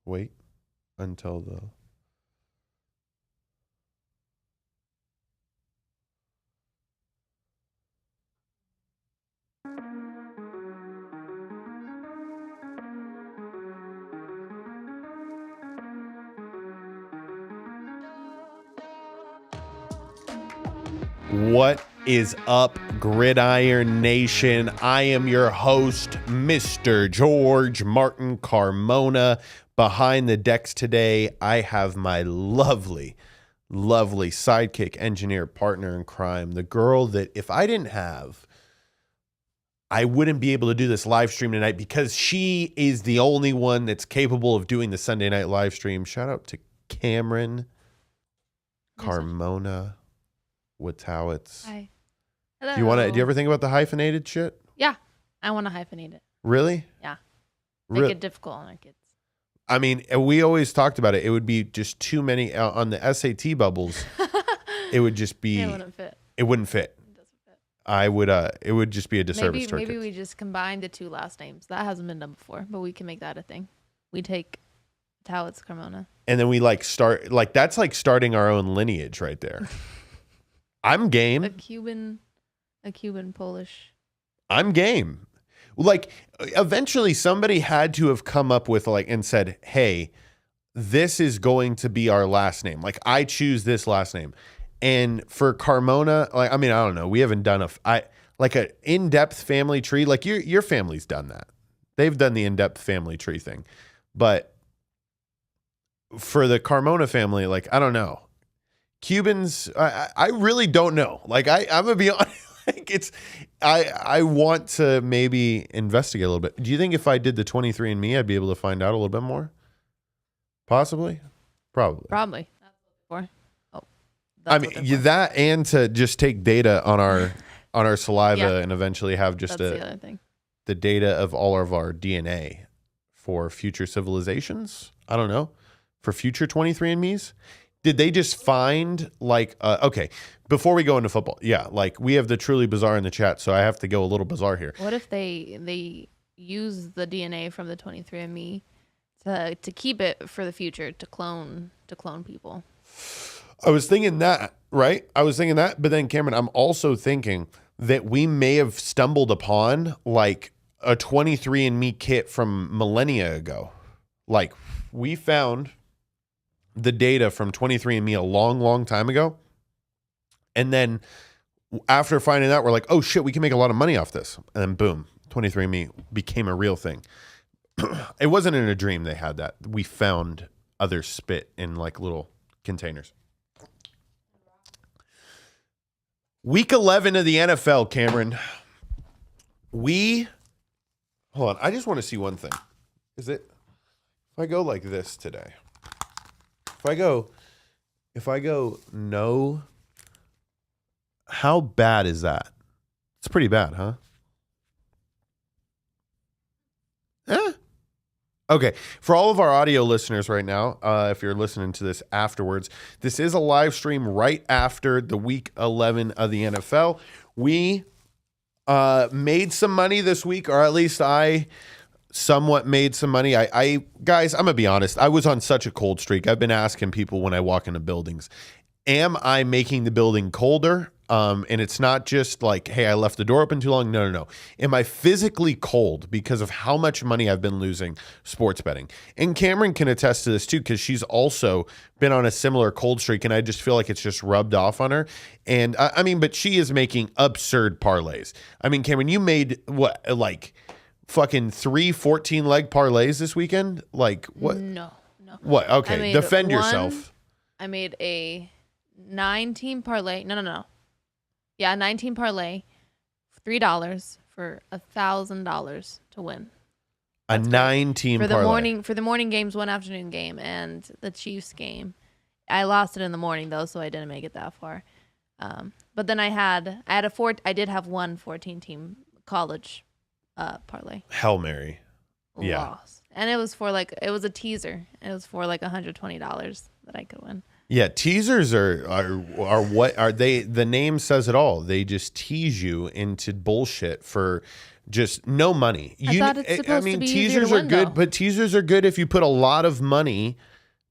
wait until the... What is up, Gridiron Nation? I am your host, Mr. George Martin Carmona. Behind the decks today, I have my lovely sidekick, engineer, partner in crime, the girl that if I didn't have, I wouldn't be able to do this live stream tonight because she is the only one that's capable of doing the Sunday night live stream. Shout out to Camryn Carmona. What's Hi. Hello. Do you ever think about the hyphenated shit? Yeah, I want to hyphenate it. Really? Yeah. Make it difficult on our kids. I mean, we always talked about it. It would be just too many on the SAT bubbles. It would just be. It wouldn't fit. It wouldn't fit. It doesn't fit. I would. It would just be a disservice to our Maybe kids. we just combine the two last names. That hasn't been done before, but we can make that a thing. We take Towit's Carmona. And then we start that's like starting our own lineage right there. I'm game. A Cuban Polish. I'm game. Like, eventually somebody had to have come up with and said, hey, this is going to be our last name. Like, I choose this last name. And for Carmona, I don't know. We haven't done an in-depth family tree. Like, your family's done that. They've done the in-depth family tree thing. But for the Carmona family, I don't know. Cubans, I really don't know. I'm gonna be honest. I want to maybe investigate a little bit. Do you think if I did the 23andMe, I'd be able to find out a little bit more? Possibly, probably. That's that and to just take data on our saliva and eventually have just the other thing. The data of all of our DNA for future civilizations. I don't know, for future 23andMe's. Did they just find okay, before we go into football, we have the truly bizarre in the chat, so I have to go a little bizarre here. What if they use the DNA from the 23andMe to keep it for the future, to clone people? I was thinking that, right? But then Camryn, I'm also thinking that we may have stumbled upon a 23andMe kit from millennia ago. We found the data from 23andMe a long time ago. And then after finding that, we're like, oh shit, we can make a lot of money off this. And then boom, 23andMe became a real thing. It wasn't in a dream they had that. We found other spit in little containers. Week 11 of the NFL, Camryn. Hold on, I just want to see one thing. If I go like this today, if I go no, how bad is that? It's pretty bad, huh? Okay. For all of our audio listeners right now, if you're listening to this afterwards, this is a live stream right after the week 11 of the NFL. We made some money this week, or at least I somewhat made some money. Guys, I'm gonna be honest. I was on such a cold streak. I've been asking people when I walk into buildings, am I making the building colder? And it's not just hey, I left the door open too long. No. Am I physically cold because of how much money I've been losing sports betting? And Camryn can attest to this too, because she's also been on a similar cold streak, and I just feel like it's just rubbed off on her. And but she is making absurd parlays. Camryn, you made what, fucking 3 14-leg parlays this weekend? What? No. What? Okay, defend yourself. I made a 9-team parlay. No. Yeah, 9-team parlay, $3 for $1,000 to win. A 9-team parlay for the morning games, one afternoon game, and the Chiefs game. I lost it in the morning though, so I didn't make it that far. But then I did have one 14-team college parlay. Hail Mary. Yeah. Lost. And it was it was a teaser. It was for $120 that I could win. Yeah, teasers are what are they? The name says it all. They just tease you into bullshit for just no money. I thought it's supposed to be easier to teasers are win, good, though. but teasers are good if you put a lot of money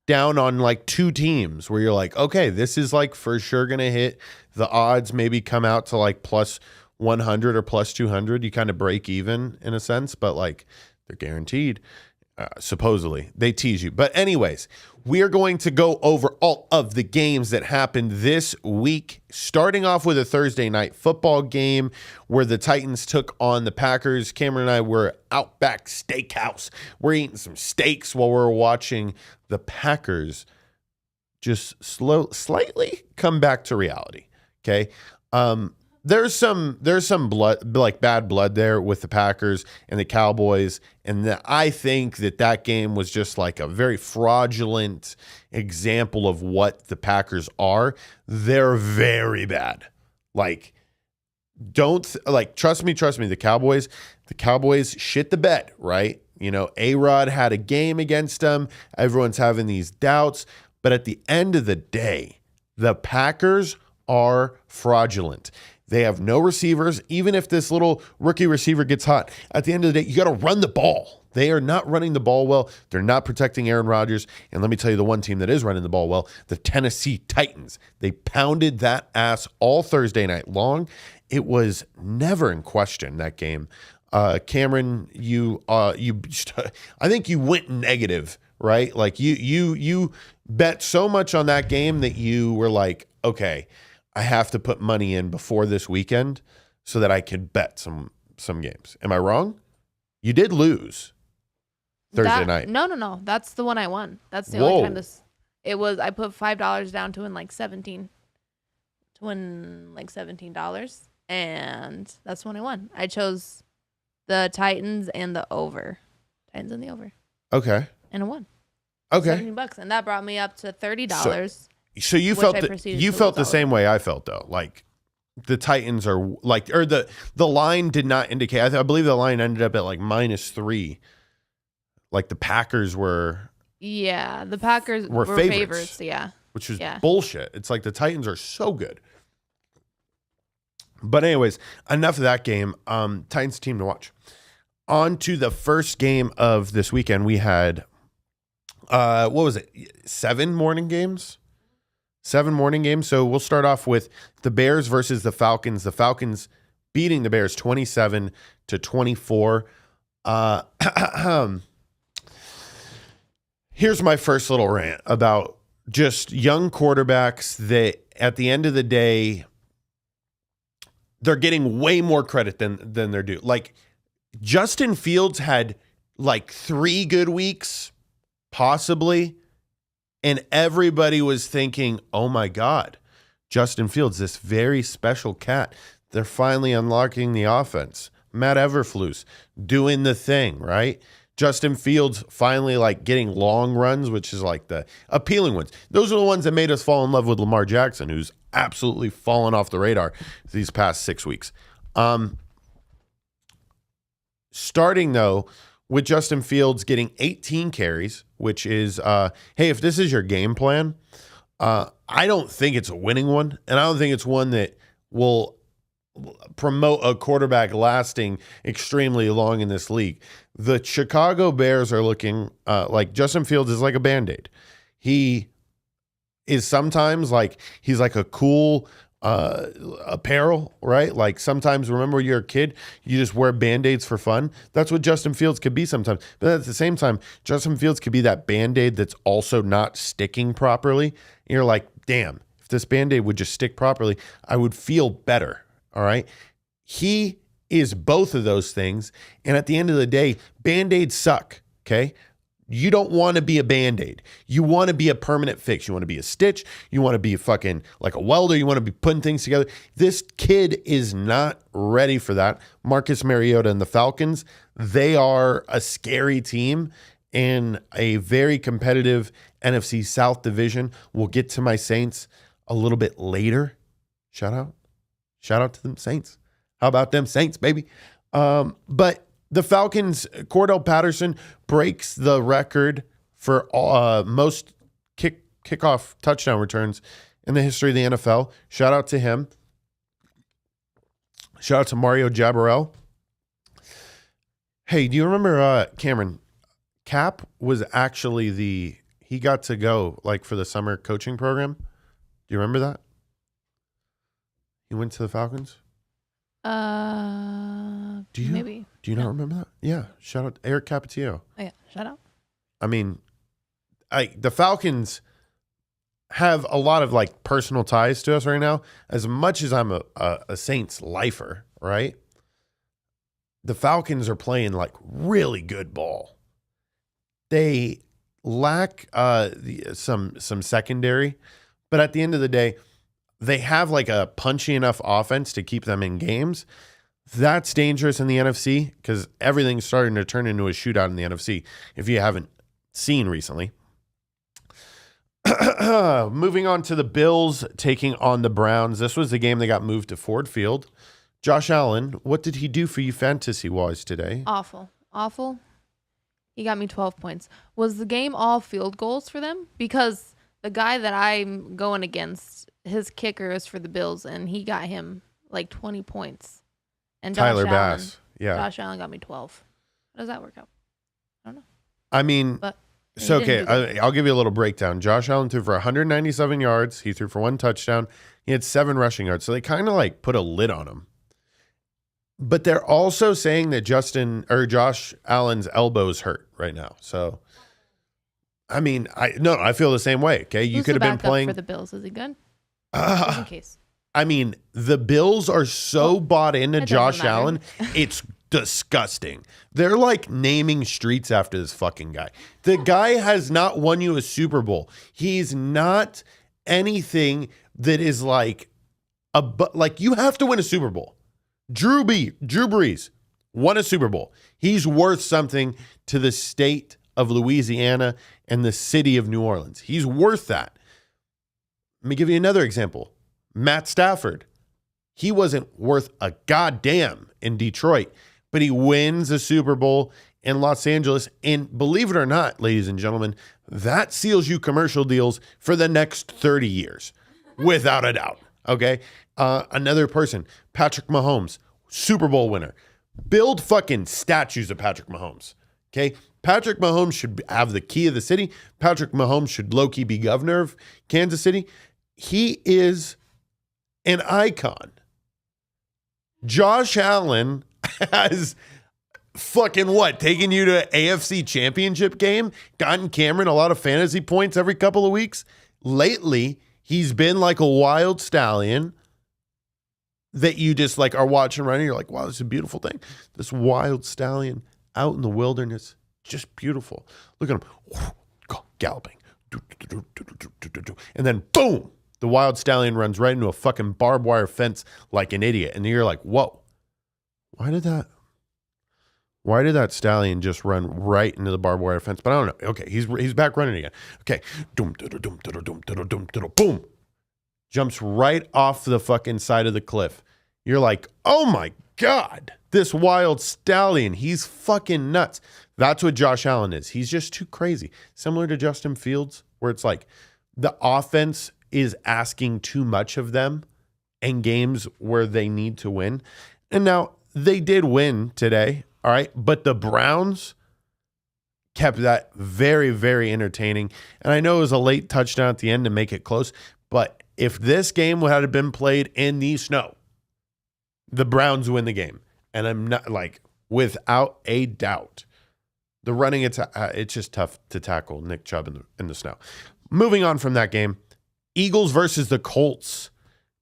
down on like two teams where you're like, okay, this is like for sure going to hit. The odds maybe come out to like plus 100 or plus 200. You kind of break even in a sense, but like they're guaranteed. Supposedly they tease you. But anyways, we are going to go over all of the games that happened this week, starting off with a Thursday night football game where the Titans took on the Packers. Camryn and I were Outback Steakhouse. We're eating some steaks while we're watching the Packers just slightly come back to reality. Okay. There's some blood, like bad blood there with the Packers and the Cowboys. And I think that game was just like a very fraudulent example of what the Packers are. They're very bad. Like, trust me, the Cowboys shit the bed, right? You know, A-Rod had a game against them. Everyone's having these doubts. But at the end of the day, the Packers are fraudulent. They have no receivers. Even if this little rookie receiver gets hot, at the end of the day, you got to run the ball. They are not running the ball well. They're not protecting Aaron Rodgers. And let me tell you the one team that is running the ball well, the Tennessee Titans. They pounded that ass all Thursday night long. It was never in question, that game. Camryn, I think you went negative, right? Like you bet so much on that game that you were like, okay, I have to put money in before this weekend so that I can bet some games. Am I wrong? You did lose Thursday night. No. That's the one I won. That's the Whoa. only time it was. I put $5 down to win like $17, and that's the one I won. I chose the Titans and the over. Okay. And I won. Okay. $70, and that brought me up to $30. So you felt the same way I felt though. Like the Titans are like, or the line did not indicate. I believe the line ended up at like -3. Like the Packers were. Yeah, the Packers were favorites. Yeah, which is bullshit. It's like the Titans are so good. But anyways, enough of that game. Titans team to watch. On to the first game of this weekend. We had, what was it? 7 morning games. So we'll start off with the Bears versus the Falcons. The Falcons beating the Bears 27-24. Here's my first little rant about just young quarterbacks that at the end of the day, they're getting way more credit than they're due. Like Justin Fields had like 3 good weeks, possibly. And everybody was thinking, oh my God, Justin Fields, this very special cat. They're finally unlocking the offense. Matt Eberflus doing the thing, right? Justin Fields finally like getting long runs, which is like the appealing ones. Those are the ones that made us fall in love with Lamar Jackson, who's absolutely fallen off the radar these past 6 weeks. Starting though, with Justin Fields getting 18 carries, which is, hey, if this is your game plan, I don't think it's a winning one. And I don't think it's one that will promote a quarterback lasting extremely long in this league. The Chicago Bears are looking like Justin Fields is like a Band-Aid. He is sometimes like, he's like a cool apparel, right? Like sometimes, remember when you're a kid, you just wear Band-Aids for fun. That's what Justin Fields could be sometimes. But at the same time, Justin Fields could be that Band-Aid that's also not sticking properly. And you're like, damn, if this Band-Aid would just stick properly, I would feel better. All right. He is both of those things. And at the end of the day, Band-Aids suck. Okay. You don't want to be a Band-Aid. You want to be a permanent fix. You want to be a stitch. You want to be fucking like a welder. You want to be putting things together. This kid is not ready for that. Marcus Mariota and the Falcons, they are a scary team in a very competitive NFC South division. We'll get to my Saints a little bit later. Shout out to them Saints. How about them Saints, baby? But the Falcons, Cordell Patterson breaks the record for most kickoff touchdown returns in the history of the NFL. Shout out to him. Shout out to Mario Jabarel. Hey, do you remember Camryn? Cap was actually he got to go like for the summer coaching program. Do you remember that? He went to the Falcons. Maybe. Do you not remember that? Yeah. Shout out Eric Capetillo. Oh, yeah. Shout out. I mean, the Falcons have a lot of like personal ties to us right now. As much as I'm a Saints lifer, right? The Falcons are playing like really good ball. They lack some secondary, but at the end of the day, they have like a punchy enough offense to keep them in games. That's dangerous in the NFC because everything's starting to turn into a shootout in the NFC. If you haven't seen recently. Moving on to the Bills taking on the Browns. This was the game that got moved to Ford Field. Josh Allen, what did he do for you fantasy-wise today? Awful. He got me 12 points. Was the game all field goals for them? Because the guy that I'm going against, his kicker is for the Bills, and he got him like 20 points. And Tyler Bass. Yeah. Josh Allen got me 12. How does that work out? I don't know. I mean, But so, okay, I'll give you a little breakdown. Josh Allen threw for 197 yards. He threw for 1 touchdown. He had 7 rushing yards. So they kind of like put a lid on him. But they're also saying that Josh Allen's elbow's hurt right now. So, I mean, I feel the same way. Okay, you could have been playing for the Bills. Is he good? Just in case. I mean, the Bills are so bought into Josh matter. Allen. It's disgusting. They're like naming streets after this fucking guy. The guy has not won you a Super Bowl. He's not anything that is like you have to win a Super Bowl. Drew Brees won a Super Bowl. He's worth something to the state of Louisiana and the city of New Orleans. He's worth that. Let me give you another example. Matt Stafford. He wasn't worth a goddamn in Detroit, but he wins a Super Bowl in Los Angeles. And believe it or not, ladies and gentlemen, that seals you commercial deals for the next 30 years, without a doubt. Okay? Another person, Patrick Mahomes, Super Bowl winner. Build fucking statues of Patrick Mahomes. Okay? Patrick Mahomes should have the key of the city. Patrick Mahomes should low-key be governor of Kansas City. He is an icon. Josh Allen has fucking taken you to an AFC championship game, gotten Camryn a lot of fantasy points every couple of weeks. Lately, he's been like a wild stallion that you just like are watching running. You're like, wow, this is a beautiful thing. This wild stallion out in the wilderness, just beautiful. Look at him galloping. And then boom, the wild stallion runs right into a fucking barbed wire fence like an idiot. And you're like, whoa, why did that stallion just run right into the barbed wire fence? But I don't know. Okay, he's back running again. Okay. Boom. Jumps right off the fucking side of the cliff. You're like, oh my God, this wild stallion, he's fucking nuts. That's what Josh Allen is. He's just too crazy. Similar to Justin Fields, where it's like the offense is asking too much of them in games where they need to win. And now they did win today, all right? But the Browns kept that very, very entertaining. And I know it was a late touchdown at the end to make it close, but if this game had been played in the snow, the Browns win the game. And I'm not like, without a doubt, the running, it's just tough to tackle Nick Chubb in the snow. Moving on from that game, Eagles versus the Colts.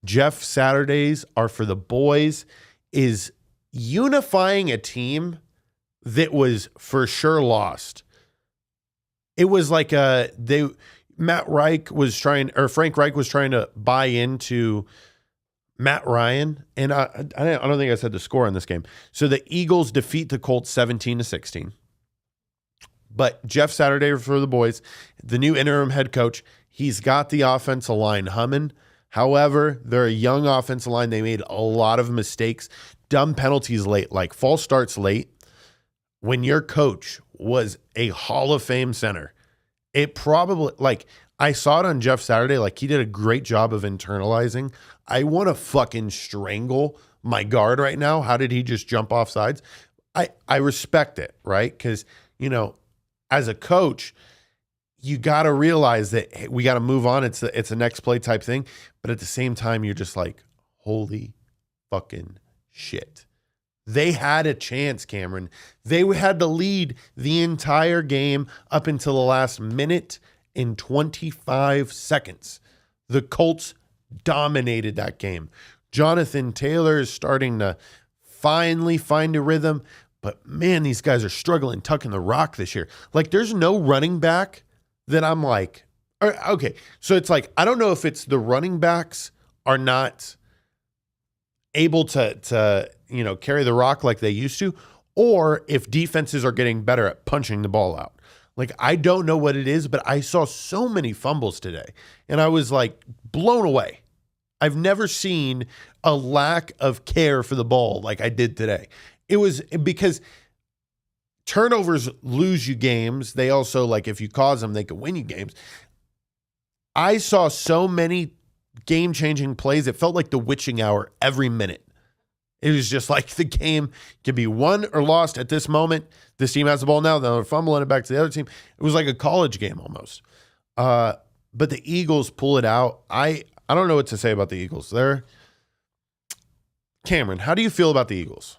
Jeff Saturdays are for the boys is unifying a team that was for sure lost. It was like Frank Reich was trying to buy into Matt Ryan, and I don't think I said the score on this game. So the Eagles defeat the Colts 17-16. But Jeff Saturday for the boys, the new interim head coach, he's got the offensive line humming. However, they're a young offensive line. They made a lot of mistakes, dumb penalties late, like false starts late. When your coach was a Hall of Fame center, it probably, like, I saw it on Jeff Saturday, like he did a great job of internalizing. I want to fucking strangle my guard right now. How did he just jump off sides? I respect it, right? Because, as a coach, you got to realize that hey, we got to move on. It's a next play type thing. But at the same time, you're just like, holy fucking shit. They had a chance, Camryn. They had the lead the entire game up until the last minute and 25 seconds. The Colts dominated that game. Jonathan Taylor is starting to finally find a rhythm. But, man, these guys are struggling tucking the rock this year. Like, there's no running back that I'm like, okay. So it's like, I don't know if it's the running backs are not able to carry the rock like they used to, or if defenses are getting better at punching the ball out. Like, I don't know what it is, but I saw so many fumbles today, and I was like blown away. I've never seen a lack of care for the ball like I did today. It was because turnovers lose you games. They also, like, if you cause them, they can win you games. I saw so many game-changing plays. It felt like the witching hour every minute. It was just like the game can be won or lost at this moment. This team has the ball now. They're fumbling it back to the other team. It was like a college game almost. But the Eagles pull it out. I don't know what to say about the Eagles. Camryn, how do you feel about the Eagles?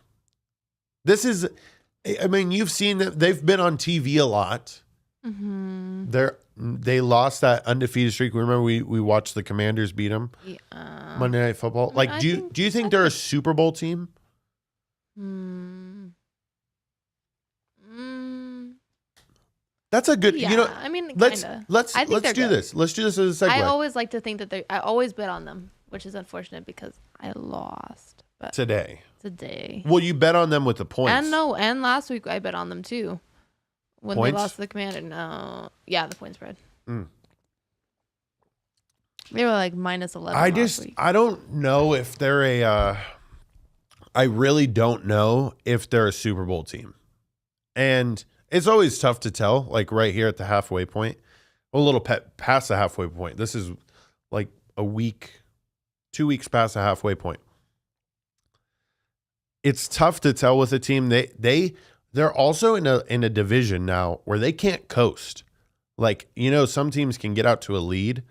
You've seen that they've been on TV a lot. Mm-hmm. They lost that undefeated streak. Remember we watched the Commanders beat them Monday Night Football. Like, do you think they're a Super Bowl team? That's a good. Yeah, let's kinda. do good. this. Let's do this as a segue. I always like to think that I always bet on them, which is unfortunate because I lost. But today. Well, you bet on them with the points. And last week I bet on them too. When points? They lost to the Commander. No. Yeah, the point spread. They were like -11 last week. I don't know if they're I really don't know if they're a Super Bowl team. And it's always tough to tell, like right here at the halfway point. A little past the halfway point. This is like a week, 2 weeks past the halfway point. It's tough to tell with a team. They're also in a division now where they can't coast. Like, some teams can get out to a lead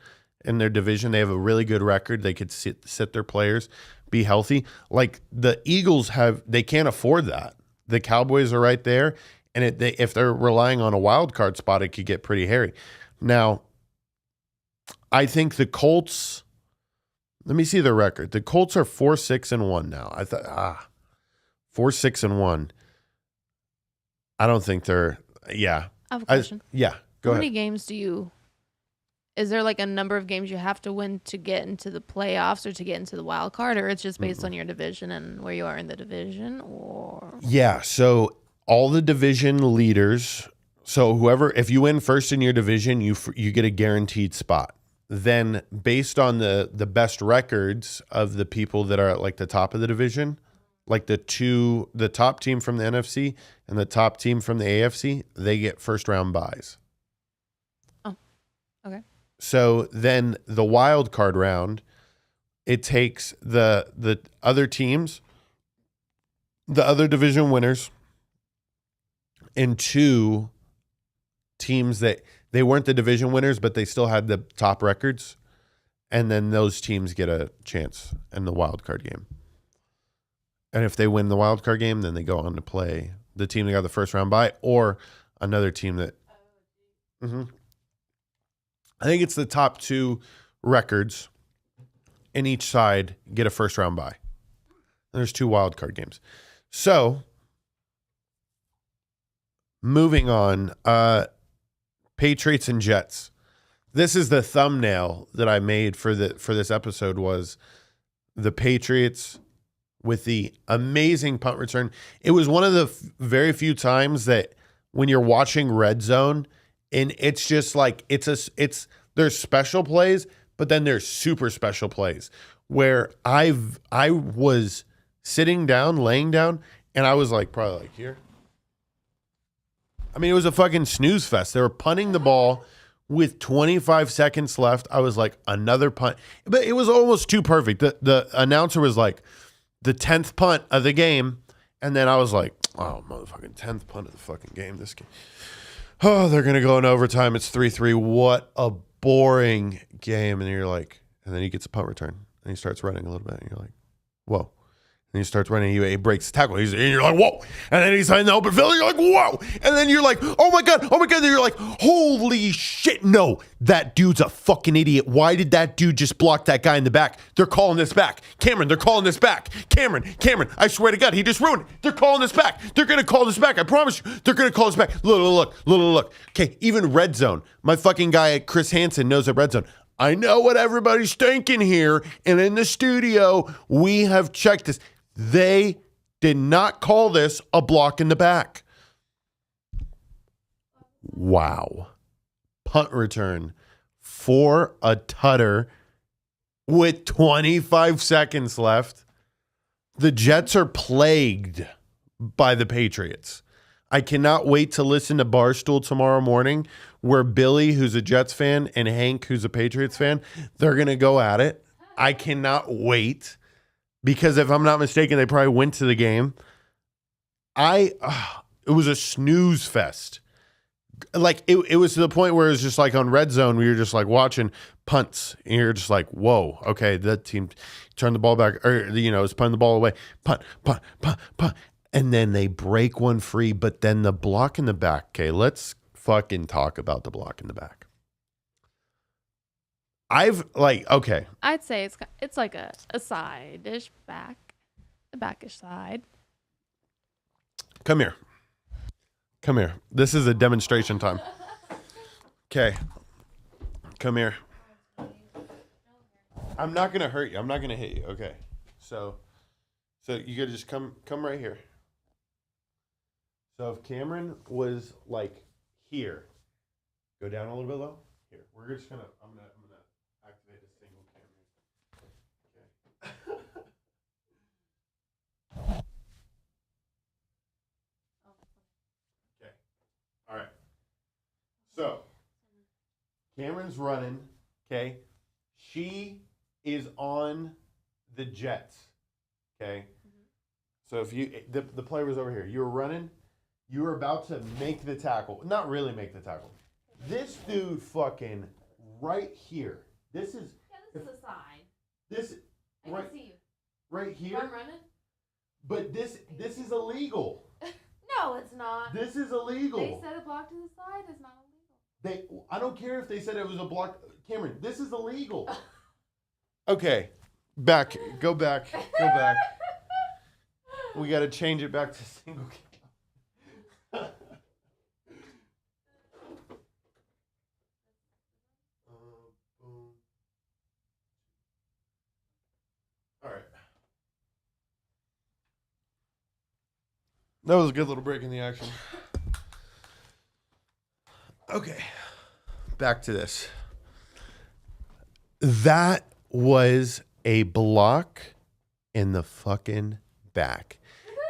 in their division. They have a really good record. They could sit their players, be healthy. Like the Eagles they can't afford that. The Cowboys are right there. And if they're relying on a wild card spot, it could get pretty hairy. Now, I think the Colts, let me see their record. The Colts are 4-6-1 now. I thought, 4-6-1. I don't think they're, yeah. I have a question. Go ahead. How many games is there like a number of games you have to win to get into the playoffs or to get into the wild card, or it's just based on your division and where you are in the division? Or yeah, so all the division leaders, so if you win first in your division, you get a guaranteed spot. Then based on the best records of the people that are at like the top of the division, like the top team from the NFC and the top team from the AFC, they get first round buys. Oh, okay. So then the wild card round, it takes the other teams, the other division winners, and two teams that they weren't the division winners, but they still had the top records. And then those teams get a chance in the wild card game. And if they win the wild card game, then they go on to play the team that got the first round bye or another team that. Mm-hmm. I think it's the top two records in each side get a first round bye. And there's two wild card games. So moving on, Patriots and Jets. This is the thumbnail that I made for this episode was the Patriots with the amazing punt return. It was one of the very few times that when you're watching Red Zone and it's just like there's special plays, but then there's super special plays where I was laying down, and I was like probably like here. I mean, it was a fucking snooze fest. They were punting the ball with 25 seconds left. I was like, another punt. But it was almost too perfect. The announcer was like, the 10th punt of the game. And then I was like, Oh, motherfucking 10th punt of the fucking game. This game. Oh, they're going to go in overtime. It's 3-3. What a boring game. And you're like, and then he gets a punt return. And he starts running a little bit. And you're like, whoa. And he starts running. He breaks the tackle. And you're like, whoa. And then he's in the open field. And you're like, whoa. And then you're like, oh my God. Oh my God. And you're like, holy shit. No, that dude's a fucking idiot. Why did that dude just block that guy in the back? They're calling this back. Camryn, they're calling this back. Camryn, I swear to God, he just ruined it. They're calling this back. They're going to call this back. I promise you. They're going to call this back. Look. Okay, even red zone. My fucking guy, Chris Hansen, knows that red zone. I know what everybody's thinking here. And in the studio, we have checked this. They did not call this a block in the back. Wow. Punt return for a tutter with 25 seconds left. The Jets are plagued by the Patriots. I cannot wait to listen to Barstool tomorrow morning where Billy, who's a Jets fan, and Hank, who's a Patriots fan, they're going to go at it. I cannot wait. Because if I'm not mistaken, they probably went to the game. It was a snooze fest. Like it was to the point where it was just like on red zone, we were just like watching punts, and you're just like, whoa, okay, that team turned the ball back, or is punting the ball away, punt, and then they break one free, but then the block in the back. Okay, let's fucking talk about the block in the back. Okay. I'd say it's like a side-ish back, a backish side. Come here. This is a demonstration time. Okay. Come here. I'm not gonna hurt you. I'm not gonna hit you. Okay. So you gotta just come right here. So if Camryn was like here, go down a little bit low. Here, we're just gonna. I'm gonna activate a single camera. Okay. Okay. All right. So Camryn's running. Okay. She is on the Jets. Okay. So if the play was over here, you were running. You were about to make the tackle. Not really make the tackle. This dude fucking right here. This is the side. This I right, can see you. Right here. I'm running. But this is illegal. No, it's not. This is illegal. They said a block to the side is not illegal. I don't care if they said it was a block. Camryn, this is illegal. Okay. Go back. We got to change it back to single camera. All right. That was a good little break in the action. Okay. Back to this. That was a block in the fucking back.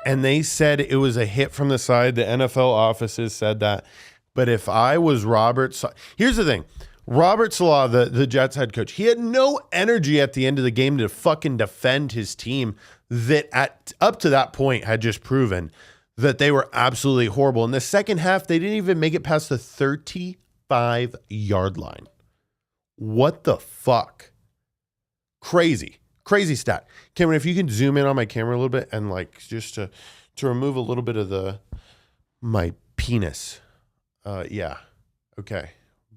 And they said it was a hit from the side. The NFL offices said that. But if I was Robert, here's the thing. Robert Saleh, the Jets head coach, he had no energy at the end of the game to fucking defend his team that up to that point had just proven that they were absolutely horrible. In the second half, they didn't even make it past the 35-yard line. What the fuck? Crazy stat. Camryn, if you can zoom in on my camera a little bit and like just to remove a little bit of my penis. Yeah. Okay.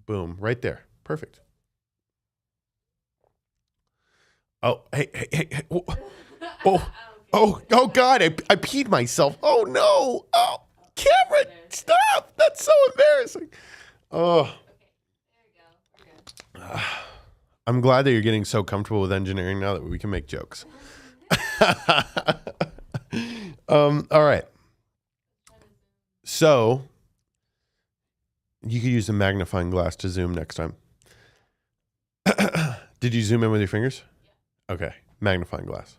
Boom. Right there. Perfect. Oh, hey. Oh, God. I peed myself. Oh, no. Oh, Camryn, stop. That's so embarrassing. Oh. I'm glad that you're getting so comfortable with engineering now that we can make jokes. All right. So you could use a magnifying glass to zoom next time. Did you zoom in with your fingers? Okay. Magnifying glass.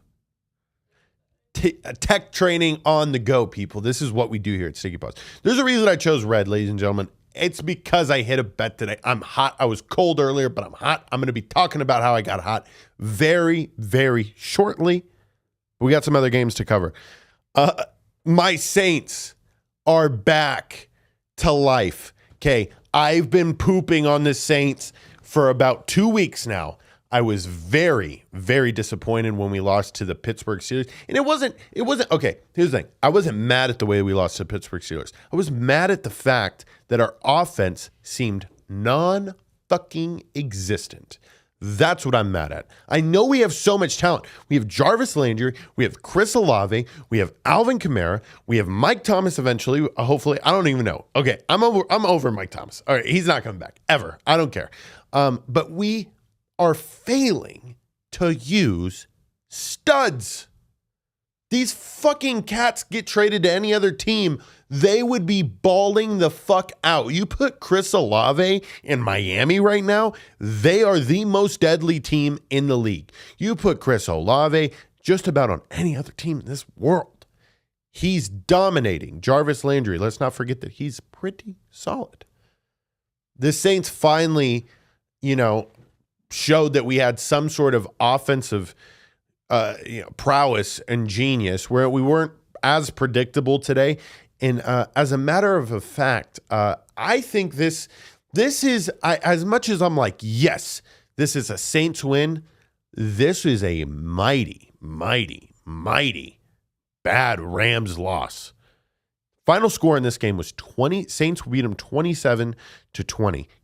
Tech training on the go, people. This is what we do here at Sticky Paws. There's a reason I chose red, ladies and gentlemen. It's because I hit a bet today. I'm hot. I was cold earlier, but I'm hot. I'm going to be talking about how I got hot very, very shortly. We got some other games to cover. My Saints are back to life. Okay, I've been pooping on the Saints for about 2 weeks now. I was very, very disappointed when we lost to the Pittsburgh Steelers. And it wasn't, okay, here's the thing. I wasn't mad at the way we lost to the Pittsburgh Steelers. I was mad at the fact that our offense seemed non-fucking existent. That's what I'm mad at. I know we have so much talent. We have Jarvis Landry. We have Chris Olave. We have Alvin Kamara. We have Mike Thomas eventually. Hopefully. I don't even know. Okay, I'm over Mike Thomas. All right, he's not coming back ever. I don't care. But we are failing to use studs. These fucking cats get traded to any other team, they would be balling the fuck out. You put Chris Olave in Miami right now, they are the most deadly team in the league. You put Chris Olave just about on any other team in this world, he's dominating. Jarvis Landry, let's not forget that he's pretty solid. The Saints finally, showed that we had some sort of offensive prowess and genius where we weren't as predictable today. And as a matter of a fact, I think this is, as much as I'm like, yes, this is a Saints win, this is a mighty, mighty, mighty bad Rams loss. Final score in this game was 20. Saints beat them 27-20.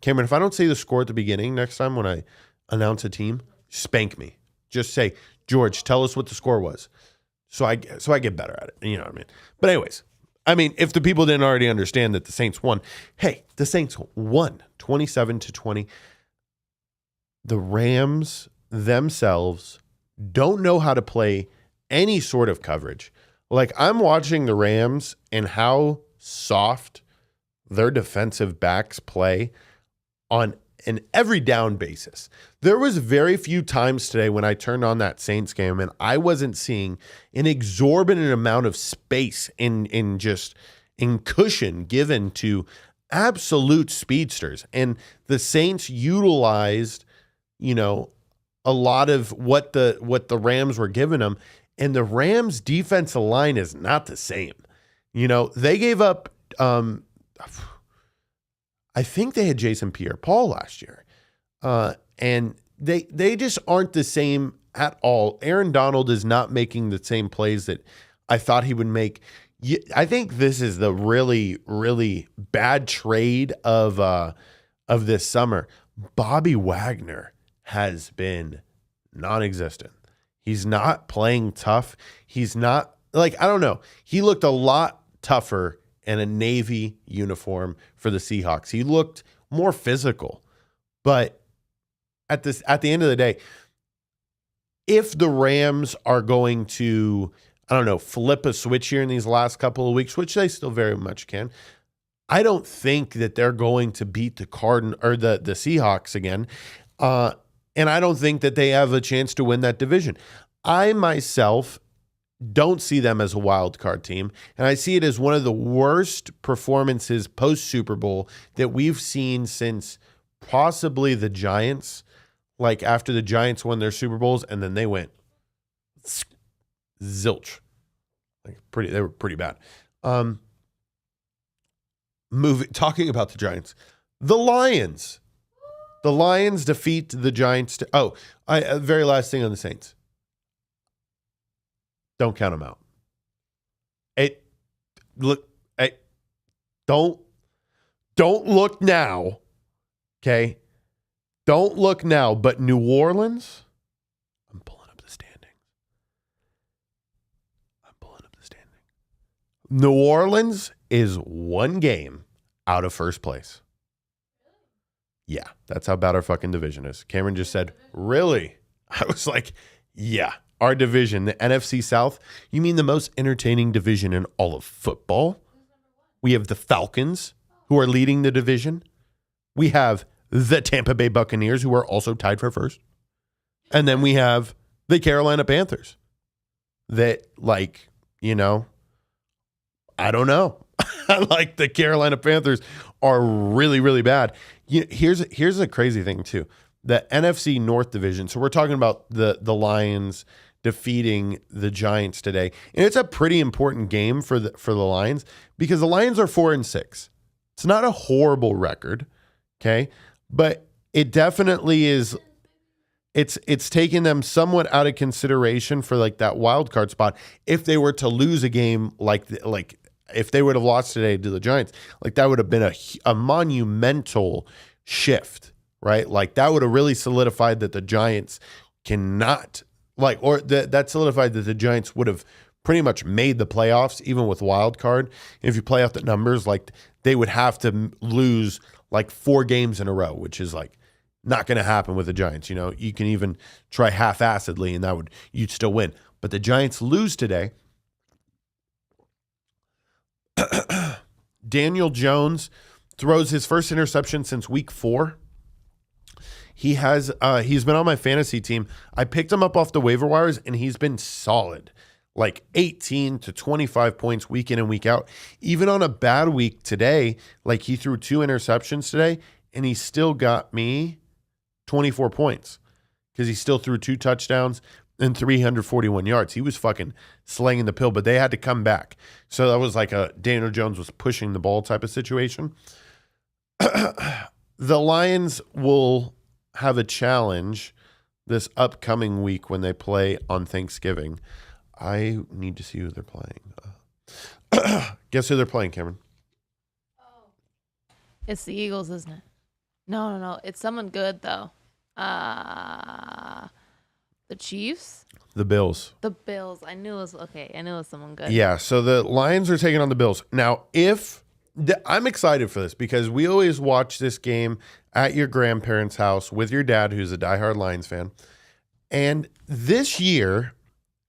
Camryn, if I don't say the score at the beginning next time when I announce a team, spank me. Just say, George, tell us what the score was. So I get better at it. You know what I mean? But anyways, if the people didn't already understand that the Saints won, hey, the Saints won 27-20. The Rams themselves don't know how to play any sort of coverage. Like, I'm watching the Rams and how soft their defensive backs play on an every down basis. There was very few times today when I turned on that Saints game and I wasn't seeing an exorbitant amount of space in cushion given to absolute speedsters. And the Saints utilized, a lot of what the Rams were giving them. And the Rams' defensive line is not the same. They gave up, I think they had Jason Pierre-Paul last year. And they just aren't the same at all. Aaron Donald is not making the same plays that I thought he would make. I think this is the really, really bad trade of this summer. Bobby Wagner has been non-existent. He's not playing tough. He's not, I don't know. He looked a lot tougher in a Navy uniform for the Seahawks. He looked more physical. But at the end of the day, if the Rams are going to, flip a switch here in these last couple of weeks, which they still very much can, I don't think that they're going to beat the Seahawks again. And I don't think that they have a chance to win that division. I myself don't see them as a wild card team, and I see it as one of the worst performances post Super Bowl that we've seen since possibly the Giants. Like after the Giants won their Super Bowls, and then they went zilch. They were pretty bad. Talking about the Giants, the Lions. The Lions defeat the Giants. Very last thing on the Saints. Don't count them out. Don't look now. Okay? Don't look now. But New Orleans, I'm pulling up the standings. New Orleans is one game out of first place. Yeah, that's how bad our fucking division is. Camryn just said, really? I was like, yeah, our division, the NFC South. You mean the most entertaining division in all of football? We have the Falcons, who are leading the division. We have the Tampa Bay Buccaneers, who are also tied for first. And then we have the Carolina Panthers that, I don't know. Like the Carolina Panthers are really, really bad. Here's a crazy thing too. The NFC North division. So we're talking about the Lions, defeating the Giants today. And it's a pretty important game for the Lions because the Lions are 4-6. It's not a horrible record, okay? But it definitely is. It's taking them somewhat out of consideration for like that wild card spot. If they were to lose a game like if they would have lost today to the Giants, like that would have been a monumental shift, right? Like that would have really solidified that the Giants cannot that solidified that the Giants would have pretty much made the playoffs even with wild card. And if you play out the numbers, like they would have to lose like 4 games in a row, which is like not going to happen with the Giants. You know, you can even try half-assedly and you'd still win. But the Giants lose today. Daniel Jones throws his first interception since week 4. He's been on my fantasy team. I picked him up off the waiver wires and he's been solid. Like 18 to 25 points week in and week out. Even on a bad week today, like he threw 2 interceptions today and he still got me 24 points because he still threw 2 touchdowns and 341 yards. He was fucking slinging the pill, but they had to come back. So that was like a Daniel Jones was pushing the ball type of situation. The Lions will have a challenge this upcoming week when they play on Thanksgiving. I need to see who they're playing. Guess who they're playing, Camryn? It's the Eagles, isn't it? No. It's someone good, though. The Chiefs? The Bills. The Bills. I knew it was okay. I knew it was someone good. Yeah, so the Lions are taking on the Bills. Now, I'm excited for this because we always watch this game at your grandparents' house with your dad, who's a diehard Lions fan. And this year,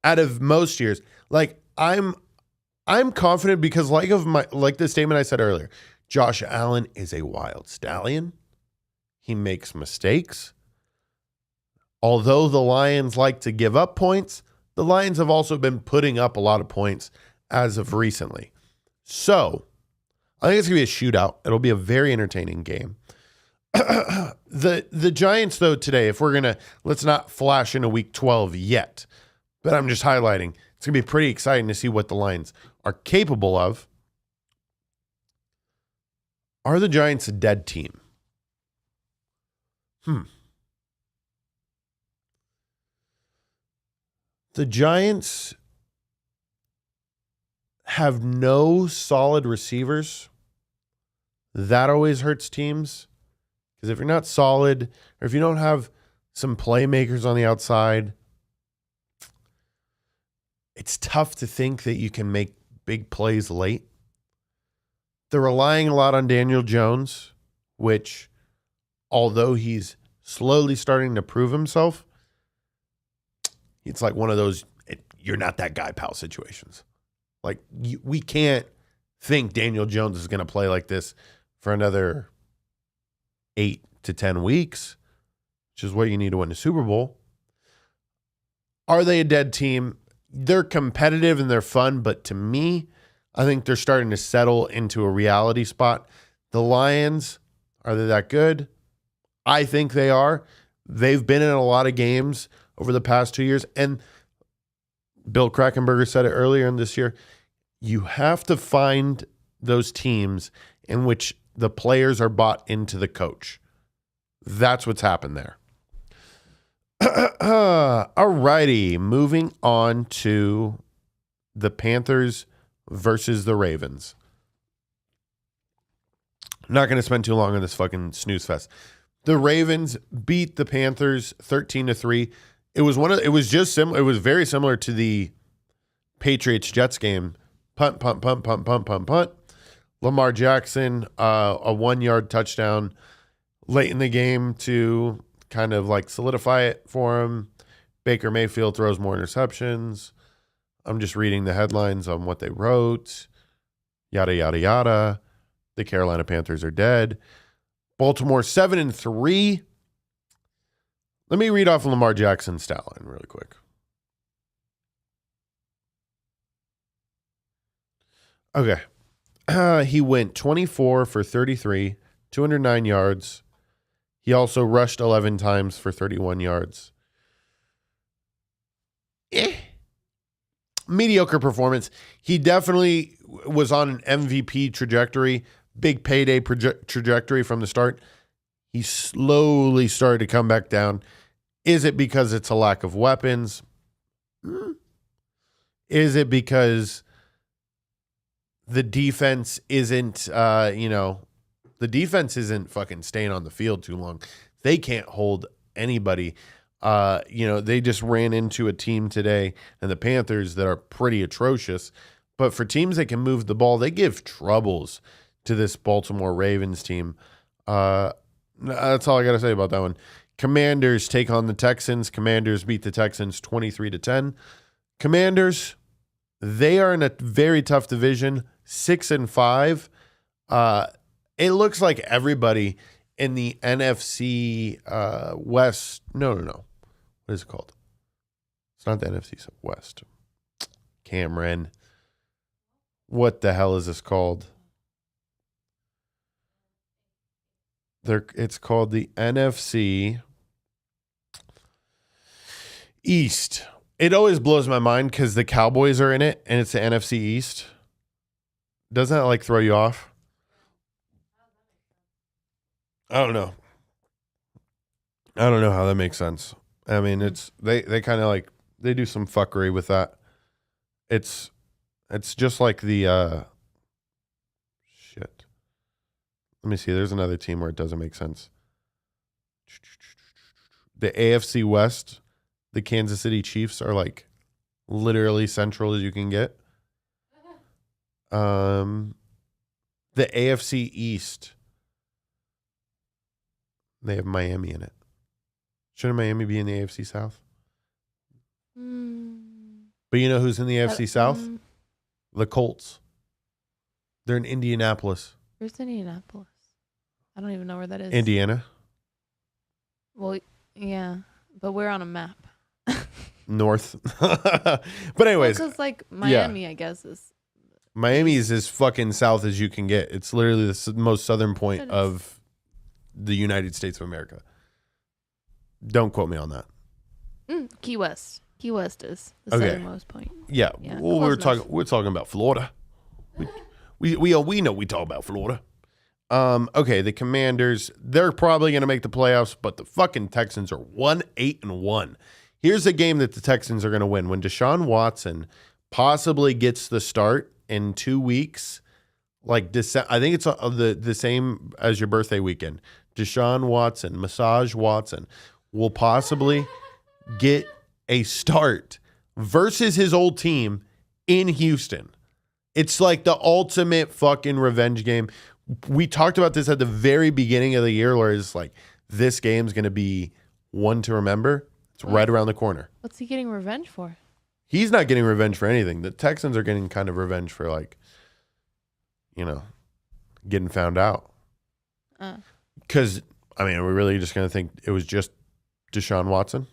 out of most years, like I'm confident because like the statement I said earlier, Josh Allen is a wild stallion. He makes mistakes. Although the Lions like to give up points, the Lions have also been putting up a lot of points as of recently. So I think it's going to be a shootout. It'll be a very entertaining game. The Giants, though, today, if we're going to, let's not flash into week 12 yet, but I'm just highlighting, it's going to be pretty exciting to see what the Lions are capable of. Are the Giants a dead team? The Giants have no solid receivers. That always hurts teams. Because if you're not solid, or if you don't have some playmakers on the outside, it's tough to think that you can make big plays late. They're relying a lot on Daniel Jones, which, although he's slowly starting to prove himself, it's like one of those, you're not that guy, pal situations. Like, we can't think Daniel Jones is going to play like this for another 8 to 10 weeks, which is what you need to win the Super Bowl. Are they a dead team? They're competitive and they're fun, but to me, I think they're starting to settle into a reality spot. The Lions, are they that good? I think they are. They've been in a lot of games over the past 2 years, and Bill Krackomberger said it earlier in this year, you have to find those teams in which the players are bought into the coach. That's what's happened there. All righty, moving on to the Panthers versus the Ravens. I'm not going to spend too long on this fucking snooze fest. The Ravens beat the Panthers 13-3. It was very similar to the Patriots Jets game. Punt, punt, punt, punt, punt, punt, punt. Lamar Jackson, a 1-yard touchdown late in the game to kind of like solidify it for him. Baker Mayfield throws more interceptions. I'm just reading the headlines on what they wrote. Yada, yada, yada. The Carolina Panthers are dead. Baltimore 7-3. Let me read off Lamar Jackson's stat line really quick. Okay. He went 24 for 33, 209 yards. He also rushed 11 times for 31 yards. mediocre performance. He definitely was on an MVP trajectory, big payday trajectory from the start. He slowly started to come back down. Is it because it's a lack of weapons? Is it because the defense isn't, the defense isn't fucking staying on the field too long? They can't hold anybody. They just ran into a team today and the Panthers that are pretty atrocious. But for teams that can move the ball, they give troubles to this Baltimore Ravens team. That's all I got to say about that one. Commanders take on the Texans. Commanders beat the Texans 23-10. Commanders, they are in a very tough division, 6-5. It looks like everybody in the NFC West. No. What is it called? It's not the NFC West. Camryn. What the hell is this called? It's called the NFC East. It always blows my mind because the Cowboys are in it and it's the NFC East. Doesn't that throw you off? I don't know. I don't know how that makes sense. I mean, it's they kind of they do some fuckery with that. It's just like the shit. Let me see. There's another team where it doesn't make sense. The AFC West, the Kansas City Chiefs are literally central as you can get. The AFC East, they have Miami in it. Shouldn't Miami be in the AFC South? But you know who's in the AFC South? The Colts. They're in Indianapolis. Where's Indianapolis? I don't even know where that is. Indiana. Well, yeah, but we're on a map. North. But anyways. Because Miami, yeah. I guess, is. Miami is as fucking south as you can get. It's literally the most southern point of the United States of America. Don't quote me on that. Key West. Key West is the southernmost point. Yeah. Well, we're talking about Florida. We know we talk about Florida. Okay, the Commanders, they're probably going to make the playoffs, but the fucking Texans are 1-8-1. Here's a game that the Texans are going to win. When Deshaun Watson possibly gets the start in 2 weeks, I think it's the same as your birthday weekend. Deshaun Watson, Massage Watson, will possibly get a start versus his old team in Houston. It's like the ultimate fucking revenge game. We talked about this at the very beginning of the year where it's this game's going to be one to remember. It's right around the corner. What's he getting revenge for? He's not getting revenge for anything. The Texans are getting kind of revenge for getting found out. Because, are we really just going to think it was just Deshaun Watson?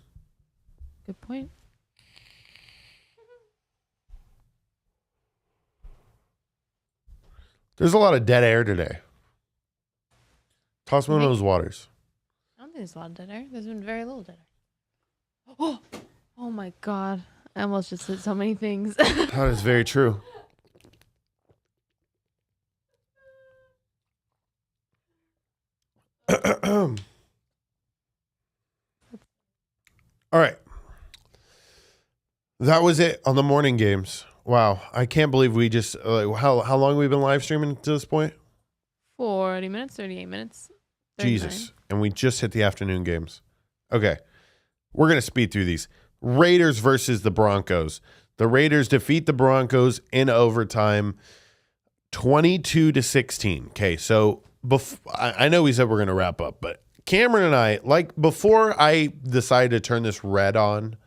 Good point. There's a lot of dead air today. Toss me one of those waters. I don't think there's a lot of dead air. There's been very little dead air. Oh my God. I almost just said so many things. That is very true. All right. That was it on the morning games. Wow. I can't believe we just, how long have we been live streaming to this point? 40 minutes, 38 minutes. 39. Jesus. And we just hit the afternoon games. Okay. We're going to speed through these. Raiders versus the Broncos. The Raiders defeat the Broncos in overtime 22-16. Okay. So I know we said we're going to wrap up, but Camryn and I, before I decided to turn this red on,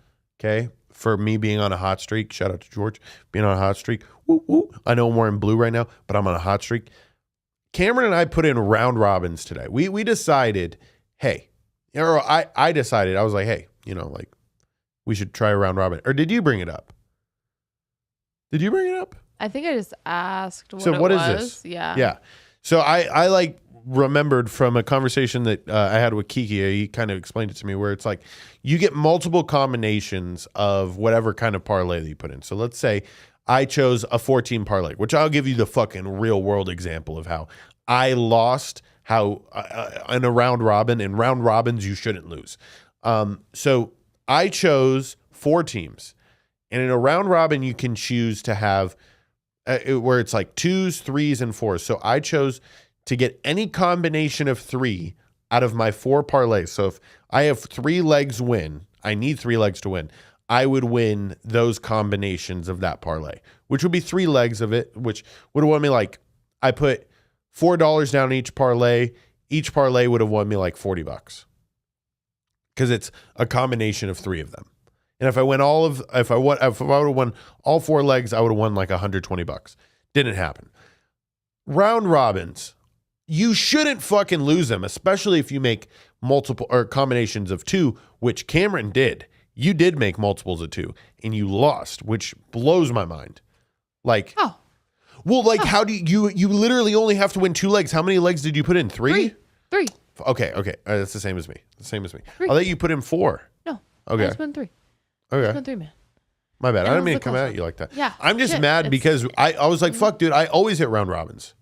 okay, for me being on a hot streak, shout out to George, being on a hot streak. Woo, woo. I know I'm wearing blue right now, but I'm on a hot streak. Camryn and I put in round robins today. We decided, hey, or I decided, I was like, hey, we should try a round robin. Or did you bring it up? Did you bring it up? I think I just asked what so it what was. Is this? Yeah. Yeah. So I remembered from a conversation that I had with Kiki. He kind of explained it to me where it's like you get multiple combinations of whatever kind of parlay that you put in. So let's say I chose a 14 parlay, which I'll give you the fucking real world example of how I lost how in a round robin. In round robins, you shouldn't lose. So I chose 4 teams. And in a round robin, you can choose to have where it's like 2s, 3s, and 4s. So I chose to get any combination of 3 out of my 4 parlays. So if I have 3 legs win, I need 3 legs to win. I would win those combinations of that parlay, which would be 3 legs of it, which would have won me like, I put $4 down each parlay. Each parlay would have won me like $40 because it's a combination of 3 of them. And if I would have won all 4 legs, I would have won like $120. Didn't happen. Round robins, you shouldn't fucking lose them, especially if you make multiple or combinations of 2, which Camryn did. You did make multiples of 2 and you lost, which blows my mind. Like, how do you literally only have to win 2 legs. How many legs did you put in? 3? 3. Okay. That's the same as me. 3. I thought you put in 4. No. Okay. I just went 3. Okay. I went 3, man. My bad. And I didn't mean to the come close at one. you like that. Yeah. I'm just mad because I was like, fuck, dude, I always hit round robins.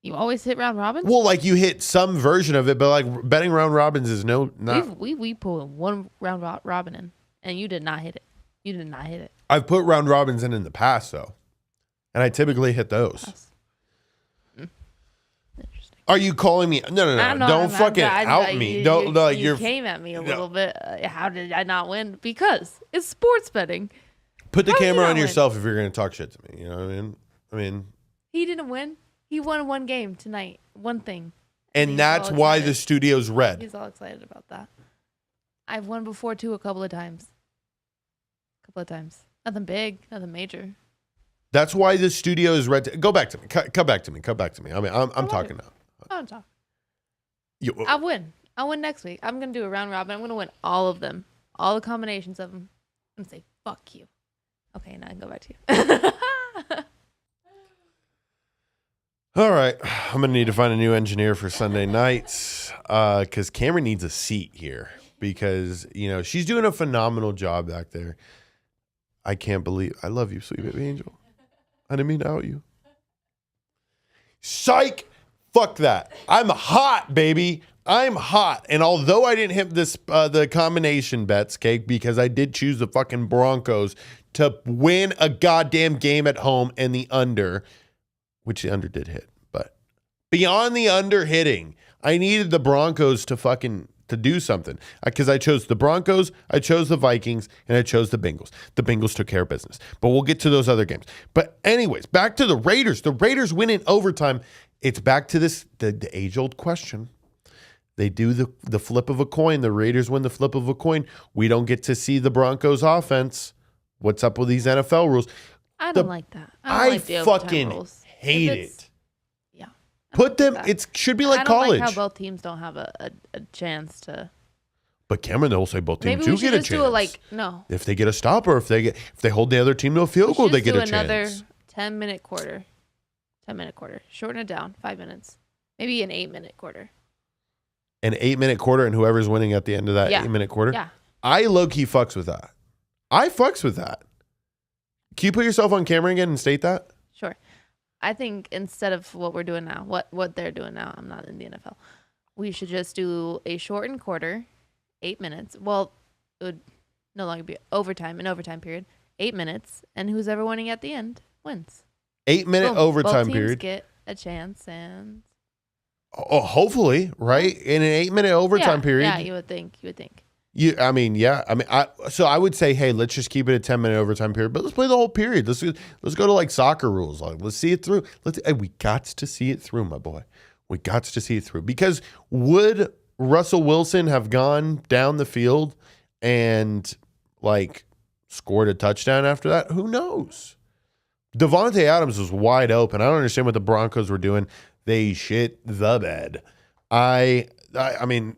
You always hit round robins? Well, like you hit some version of it, but like betting round robins is not. We pulled 1 round robin in, and you did not hit it. You did not hit it. I've put round robins in the past, though. And I typically hit those. Interesting. Are you calling me? No. Don't fucking out me. Don't like you came at me a little bit. How did I not win? Because it's sports betting. Put the camera on yourself if you're going to talk shit to me. You know what I mean? He didn't win. He won 1 game tonight. 1 thing. And that's why the studio's red. He's all excited about that. I've won before too a couple of times. Nothing big, nothing major. That's why the studio is red. Go back to me. Come back to me. I mean, I'm talking now. I'm talking. I'll win. I'll win next week. I'm going to do a round robin. I'm going to win all of them. All the combinations of them. I'm going to say, fuck you. Okay, now I can go back to you. All right. I'm going to need to find a new engineer for Sunday nights because Camryn needs a seat here because, she's doing a phenomenal job back there. I can't believe. I love you, sweet baby angel. I didn't mean to out you. Psych. Fuck that. I'm hot, baby. I'm hot. And although I didn't hit this the combination bets, okay, because I did choose the fucking Broncos to win a goddamn game at home and the under, which the under did hit. But beyond the under hitting, I needed the Broncos to do something because I chose the Broncos, I chose the Vikings, and I chose the Bengals. The Bengals took care of business, but we'll get to those other games. But anyways, back to the Raiders. The Raiders win in overtime. It's back to the age-old question. They do the flip of a coin. The Raiders win the flip of a coin. We don't get to see the Broncos offense. What's up with these NFL rules? I don't like that. I like the fucking rules. hate it. Yeah. Put them. It should be like college. I don't like how both teams don't have a chance to. But Camryn, they'll say both teams Maybe we do should get a just chance. do no. If they get a stop or if they hold the other team to a field goal, they get a chance. Another 10-minute quarter. 10-minute quarter. Shorten it down 5 minutes. Maybe an 8-minute quarter. An 8-minute quarter, and whoever's winning at the end of that 8-minute quarter. Yeah. I low-key fucks with that. I fucks with that. Can you put yourself on camera again and state that? Sure. I think instead of what we're doing now, what they're doing now, I'm not in the NFL. We should just do a shortened quarter, 8 minutes. Well, it would no longer be overtime, an overtime period, 8 minutes, and who's ever winning at the end wins. 8-minute overtime both period. Teams get a chance and. Oh, hopefully, right? In an 8-minute overtime period. Yeah, you would think. So I would say, hey, let's just keep it a 10-minute overtime period, but let's play the whole period. Let's go to like soccer rules. Like, let's see it through. We got to see it through, my boy. We got to see it through because would Russell Wilson have gone down the field and like scored a touchdown after that? Who knows? Devontae Adams was wide open. I don't understand what the Broncos were doing. They shit the bed. I mean,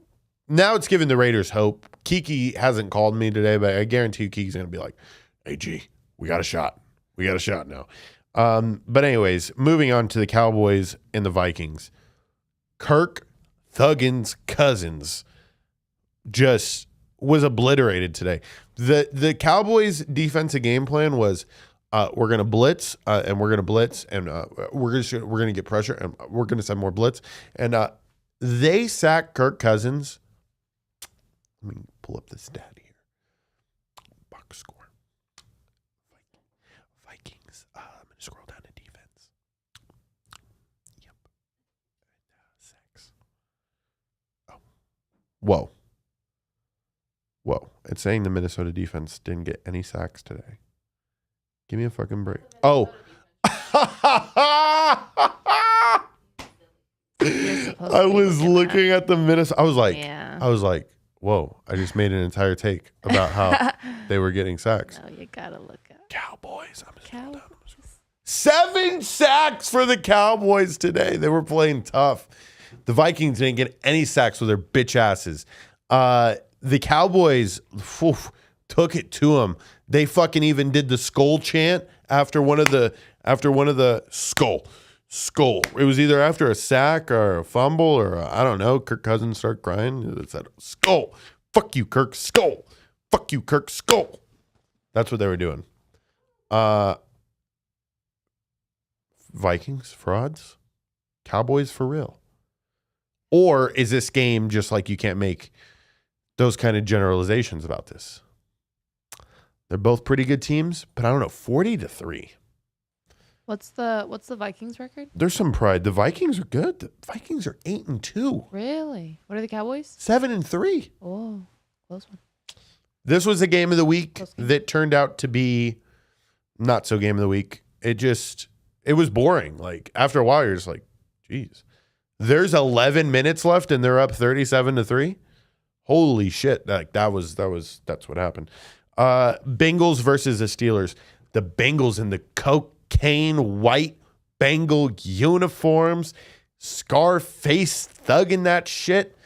now it's giving the Raiders hope. Kiki hasn't called me today, but I guarantee you Kiki's going to be like, hey, G, we got a shot. We got a shot now. But anyways, moving on to the Cowboys and the Vikings. Kirk Thuggins Cousins just was obliterated today. The Cowboys' defensive game plan was we're going to blitz and we're going to blitz and we're going to get pressure and we're going to send more blitz. And they sacked Kirk Cousins. Let me pull up the stat here. Box score. Vikings. I'm going to scroll down to defense. Yep. Sacks. Oh. Whoa. It's saying the Minnesota defense didn't get any sacks today. Give me a fucking break. Oh. I was looking at the Minnesota. I was like, whoa, I just made an entire take about how they were getting sacks. No, you gotta look at Cowboys. 7 sacks for the Cowboys today. They were playing tough. The Vikings didn't get any sacks with their bitch asses. The Cowboys took it to them. They fucking even did the skull chant after one of the skull. It was either after a sack or a fumble or I don't know. Kirk Cousins started crying. It said skull. Fuck you, Kirk. Skull. Fuck you, Kirk. Skull. That's what they were doing. Vikings frauds. Cowboys for real. Or is this game just like you can't make those kind of generalizations about this? They're both pretty good teams, but I don't know, 40-3. What's the Vikings record? There's some pride. The Vikings are good. The Vikings are 8-2. Really? What are the Cowboys? 7-3. Oh, close one. This was a game of the week that turned out to be not so game of the week. It was boring. Like after a while, you're just like, geez. There's 11 minutes left and they're up 37-3. Holy shit. That's what happened. Bengals versus the Steelers. The Bengals in the cocaine white Bengal uniforms. Scarface thugging that shit.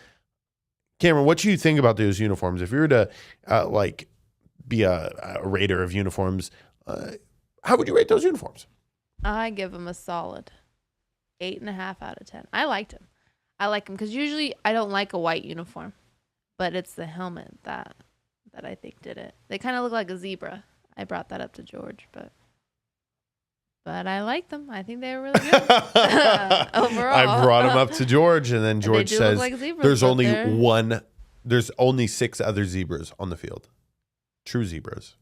Camryn, what do you think about those uniforms? If you were to be a rater of uniforms, how would you rate those uniforms? I give them a solid 8.5 out of 10. I liked them. I like them because usually I don't like a white uniform, but it's the helmet that I think did it. They kind of look like a zebra. I brought that up to George, but I like them. I think they were really good overall. I brought them up to George, and then George says like zebras, there's only 6 other zebras on the field. True zebras.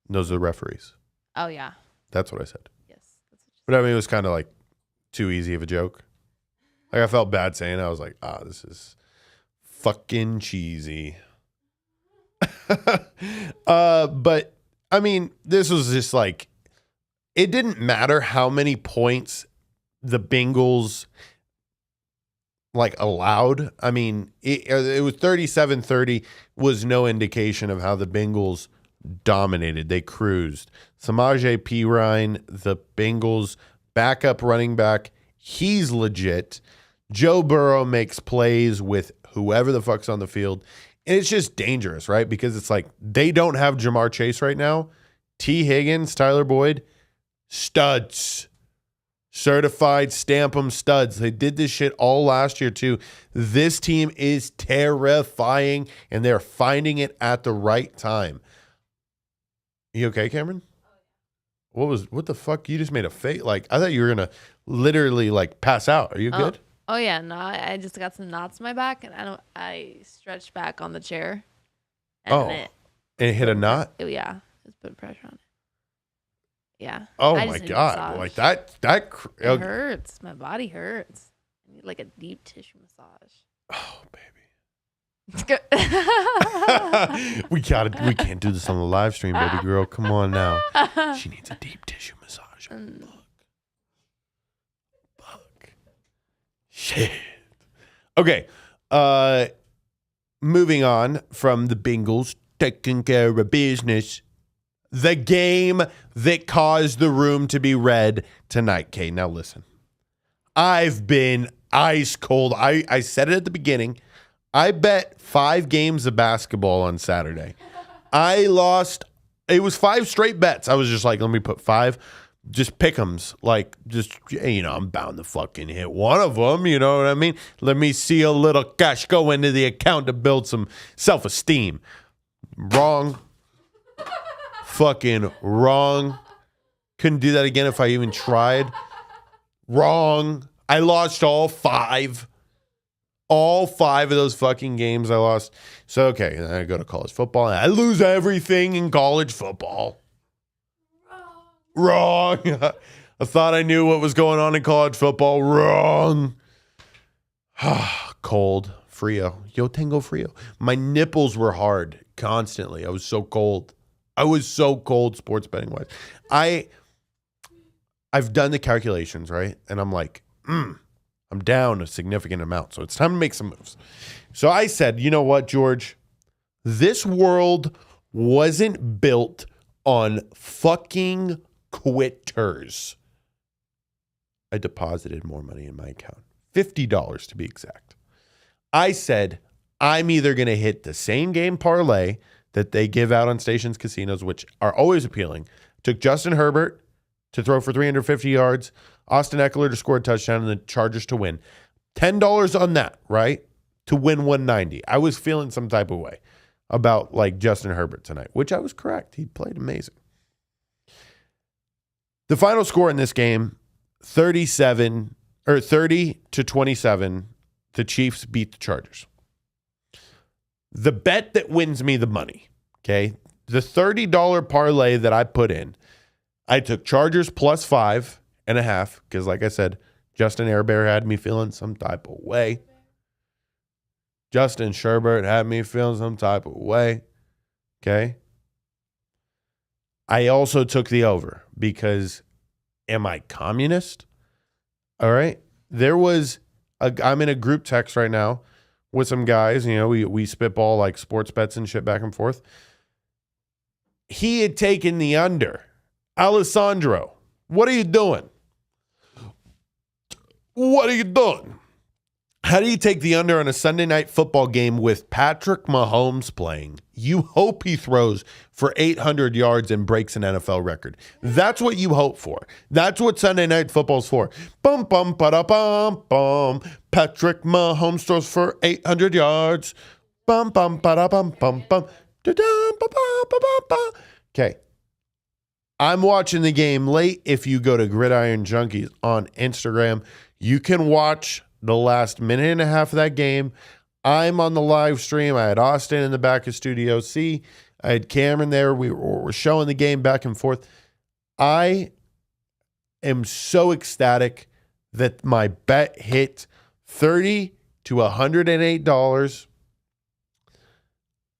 And those are the referees. Oh, yeah. That's what I said. Yes. That's what but I mean, it was kind of like too easy of a joke. Like I felt bad saying it. I was like, this is fucking cheesy. But I mean, this was just like, it didn't matter how many points the Bengals allowed. I mean, it was 37-30 was no indication of how the Bengals dominated. They cruised. Samaje Perine, the Bengals backup running back, he's legit. Joe Burrow makes plays with whoever the fuck's on the field. And it's just dangerous, right? Because it's like they don't have Jamar Chase right now. T. Higgins, Tyler Boyd, studs. Certified stamp 'em studs. They did this shit all last year too. This team is terrifying and they're finding it at the right time. You okay, Camryn? What the fuck? You just made a face. Like, I thought you were going to literally pass out. Are you good? Oh yeah, no, I just got some knots in my back and I stretched back on the chair. And it hit a knot? Yeah. Just put pressure on it. Yeah. Oh my God. Like that it hurts. My body hurts. I need like a deep tissue massage. Oh, baby. It's good. we can't do this on the live stream, baby girl. Come on now. She needs a deep tissue massage. Fuck. Shit. Okay. Moving on from the Bengals taking care of business. The game that caused the room to be red tonight. Okay, now listen. I've been ice cold. I said it at the beginning. I bet 5 games of basketball on Saturday. I lost. It was 5 straight bets. I was just like, let me put 5. just pick'ems, like just, I'm bound to fucking hit one of them. You know what I mean? Let me see a little cash go into the account to build some self-esteem. Wrong. Fucking wrong. Couldn't do that again if I even tried. Wrong. I lost all 5. All 5 of those fucking games I lost. So, okay, then I go to college football, and I lose everything in college football. Wrong. I thought I knew what was going on in college football. Wrong. Cold. Frio. Yo tengo frio. My nipples were hard constantly. I was so cold. Sports betting wise. I've done the calculations, right? And I'm like, I'm down a significant amount. So it's time to make some moves. So I said, you know what, George? This world wasn't built on fucking quitters. I deposited more money in my account. $50 to be exact. I said, I'm either going to hit the same game parlay that they give out on stations casinos, which are always appealing. Took Justin Herbert to throw for 350 yards, Austin Eckler to score a touchdown, and the Chargers to win. $10 on that, right? To win 190. I was feeling some type of way about like Justin Herbert tonight, which I was correct. He played amazing. The final score in this game, 30-27. The Chiefs beat the Chargers. The bet that wins me the money, okay? The $30 parlay that I put in, I took Chargers plus 5.5 because, like I said, Justin Herbert had me feeling some type of way. Justin Sherbert had me feeling some type of way, okay? I also took the over because am I communist? All right. I'm in a group text right now with some guys. We spitball like sports bets and shit back and forth. He had taken the under. Alessandro, what are you doing? What are you doing? How do you take the under on a Sunday night football game with Patrick Mahomes playing? You hope he throws for 800 yards and breaks an NFL record. That's what you hope for. That's what Sunday night football's for. Bum, bum, ba-da-bum, bum. Patrick Mahomes throws for 800 yards. Bum, bum, ba-da-bum, bum, bum. Da-dum, ba-ba-ba-ba-ba. Okay. I'm watching the game late. If you go to Gridiron Junkies on Instagram, you can watch the last minute and a half of that game. I'm on the live stream. I had Austin in the back of Studio C. I had Camryn there. We were showing the game back and forth. I am so ecstatic that my bet hit $30 to $108.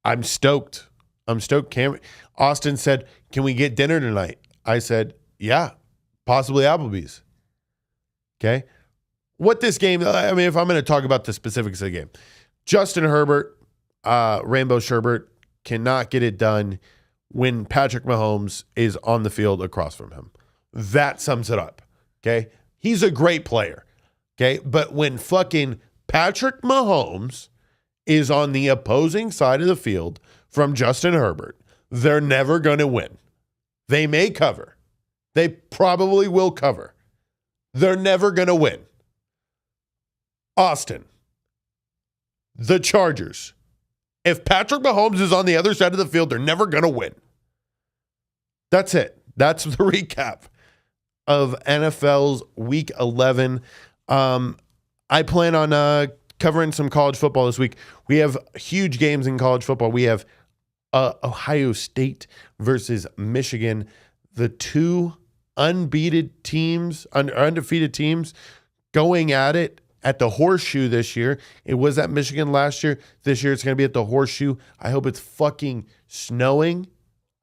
I'm stoked. Camryn. Austin said, can we get dinner tonight? I said, yeah, possibly Applebee's. Okay. What this game, I mean, if I'm going to talk about the specifics of the game, Justin Herbert, Rainbow Sherbert cannot get it done when Patrick Mahomes is on the field across from him. That sums it up. Okay. He's a great player. Okay. But when fucking Patrick Mahomes is on the opposing side of the field from Justin Herbert, they're never going to win. They may cover. They probably will cover. They're never going to win. Austin, the Chargers. If Patrick Mahomes is on the other side of the field, they're never going to win. That's it. That's the recap of NFL's Week 11. I plan on covering some college football this week. We have huge games in college football. We have Ohio State versus Michigan, the two undefeated teams going at it at the Horseshoe this year. It was at Michigan last year. This year it's going to be at the Horseshoe. I hope it's fucking snowing.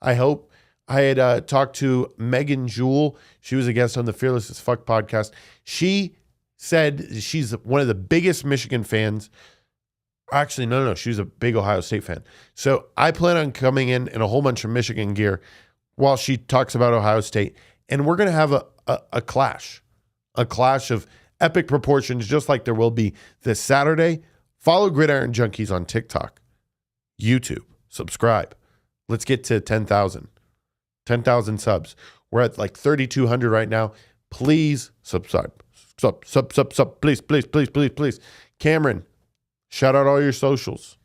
I hope. I had talked to Megan Jewell. She was a guest on the Fearless as Fuck podcast. She said she's one of the biggest Michigan fans. Actually, no. She was a big Ohio State fan. So I plan on coming in a whole bunch of Michigan gear while she talks about Ohio State. And we're going to have a clash of epic proportions, just like there will be this Saturday. Follow Gridiron Junkies on TikTok, YouTube, subscribe. Let's get to 10,000 subs. We're at like 3,200 right now. Please subscribe. Please. Camryn, shout out all your socials.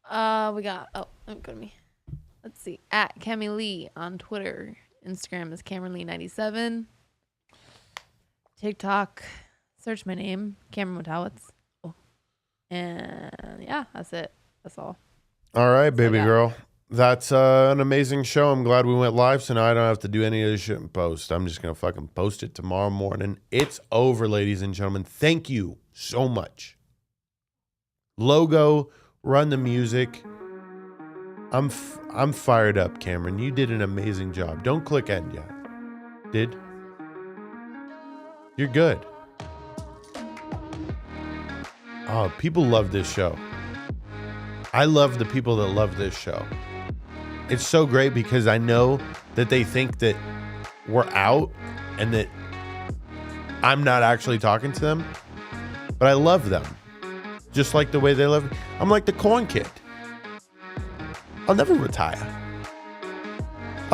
We got, go to me. Let's see. At Cammy Lee on Twitter. Instagram is CamrynLee97. TikTok, search my name, Camryn Motowitz. Oh. And yeah, that's it. That's all. All right, baby girl. That's an amazing show. I'm glad we went live, so now I don't have to do any of this shit in post. I'm just going to fucking post it tomorrow morning. It's over, ladies and gentlemen. Thank you so much. Logo, run the music. I'm fired up, Camryn. You did an amazing job. Don't click end yet. Did? You're good. Oh, people love this show. I love the people that love this show. It's so great because I know that they think that we're out and that I'm not actually talking to them, but I love them. Just like the way they love me. I'm like the corn kid. I'll never retire.